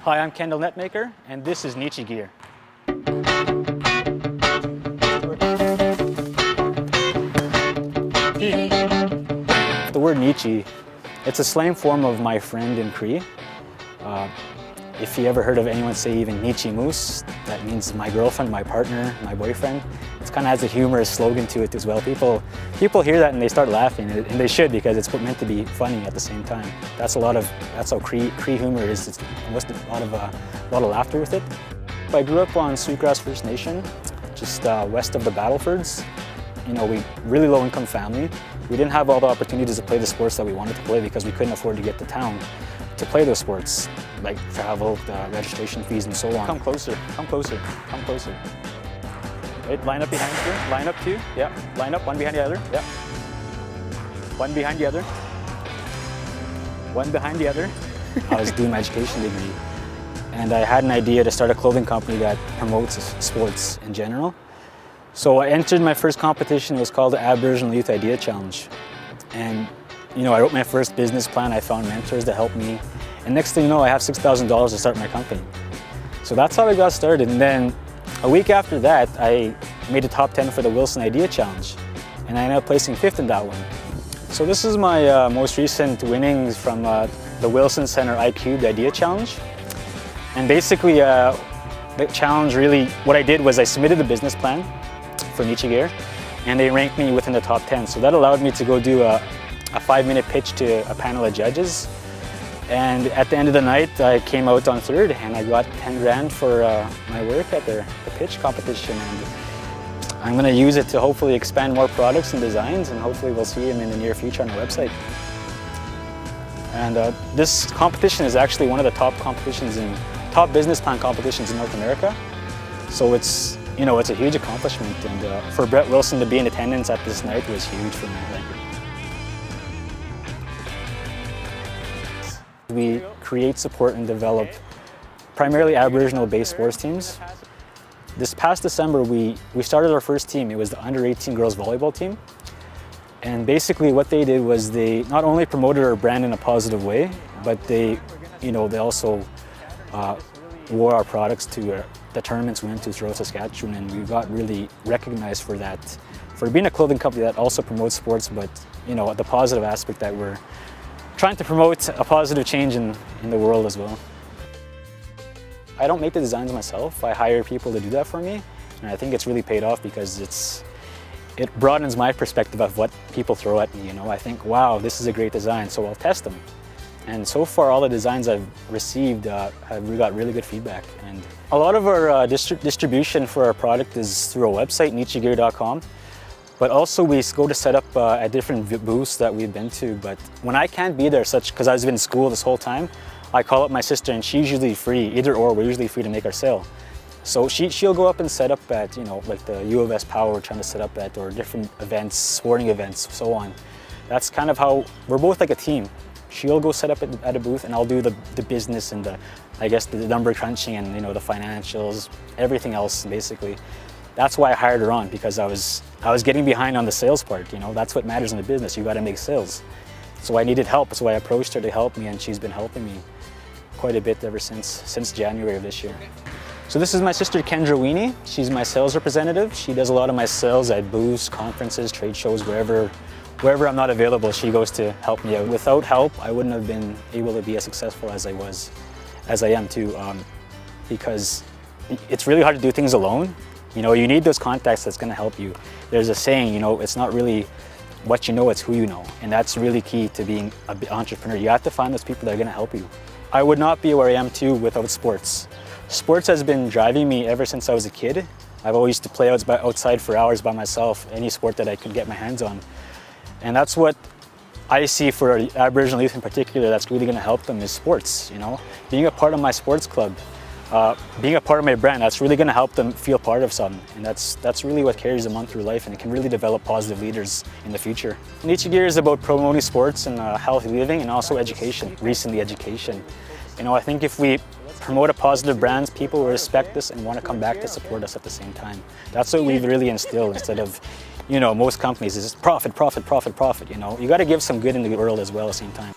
Hi, I'm Kendall Netmaker, and this is Neechie Gear. The word Neechie, it's a slang form of my friend in Cree. If you ever heard of anyone say even Neechie Moose, that means my girlfriend, my partner, my boyfriend. It kind of has a humorous slogan to it as well. People hear that and they start laughing, and they should, because it's meant to be funny at the same time. That's how Cree humor is. It's almost a lot of laughter with it. I grew up on Sweetgrass First Nation, just west of the Battlefords. You know, we really low-income family. We didn't have all the opportunities to play the sports that we wanted to play because we couldn't afford to get to town to play those sports, like travel, registration fees, and so on. Come closer, come closer, come closer. Right, line up behind you, line up two, yeah. Line up, one behind the other, yeah. One behind the other. One behind the other. I was doing my education degree, and I had an idea to start a clothing company that promotes sports in general. So I entered my first competition. It was called the Aboriginal Youth Idea Challenge. And you know, I wrote my first business plan. I found mentors to help me. And next thing you know, I have $6,000 to start my company. So that's how I got started. And then a week after that, I made the top 10 for the Wilson Idea Challenge. And I ended up placing 5th in that one. So this is my most recent winnings from the Wilson Center iCubed Idea Challenge. And basically, the challenge really, what I did was I submitted the business plan for Neechie Gear, and they ranked me within the top 10. So that allowed me to go do a 5-minute pitch to a panel of judges. And at the end of the night, I came out on 3rd, and I got 10 grand for my work at the pitch competition. And I'm going to use it to hopefully expand more products and designs, and hopefully we'll see them in the near future on our website. And this competition is actually one of the top business plan competitions in North America. So it's, you know, it's a huge accomplishment, and for Brett Wilson to be in attendance at this night was huge for me. We create, support, and develop primarily Aboriginal-based sports teams. This past December, we started our first team. It was the under-18 girls volleyball team. And basically what they did was they not only promoted our brand in a positive way, but they also wore our products to the tournaments we went to throughout Saskatchewan, and we got really recognized for that, for being a clothing company that also promotes sports, but you know, the positive aspect that we're trying to promote a positive change in the world as well. I don't make the designs myself. I hire people to do that for me, and I think it's really paid off because it broadens my perspective of what people throw at me. You know, I think, wow, this is a great design, so I'll test them. And so far, all the designs I've received we got really good feedback. And a lot of our distribution for our product is through our website, NeechieGear.com. But also we go to set up at different booths that we've been to. But when I can't be there, because I've been in school this whole time, I call up my sister, and she's usually free. Either or, we're usually free to make our sale. So she'll go up and set up at, you know, like the U of S Power we're trying to set up at, or different events, sporting events, so on. That's kind of how, we're both like a team. She'll go set up at a booth, and I'll do the business and the number crunching and, you know, the financials, everything else basically. That's why I hired her on, because I was getting behind on the sales part. You know, that's what matters in the business. You got to make sales. So I needed help, so I approached her to help me, and she's been helping me quite a bit ever since January of this year. So this is my sister Kendra Weenie. She's my sales representative. She does a lot of my sales at booths, conferences, trade shows, wherever I'm not available, she goes to help me out. Without help, I wouldn't have been able to be as successful as I am too, because it's really hard to do things alone. You know, you need those contacts that's going to help you. There's a saying, you know, it's not really what you know, it's who you know. And that's really key to being an entrepreneur. You have to find those people that are going to help you. I would not be where I am too without sports. Sports has been driving me ever since I was a kid. I've always used to play outside for hours by myself, any sport that I could get my hands on. And that's what I see for Aboriginal youth in particular that's really going to help them is sports. You know, being a part of my sports club, being a part of my brand, that's really going to help them feel part of something. And that's really what carries them on through life, and it can really develop positive leaders in the future. Neechie Gear is about promoting sports and healthy living, and also education, recently education. You know, I think if we promote a positive brands, people will respect us and want to come back to support us at the same time. That's what we've really instilled, instead of, you know, most companies is just profit, profit, profit, profit. You know, you got to give some good in the world as well at the same time.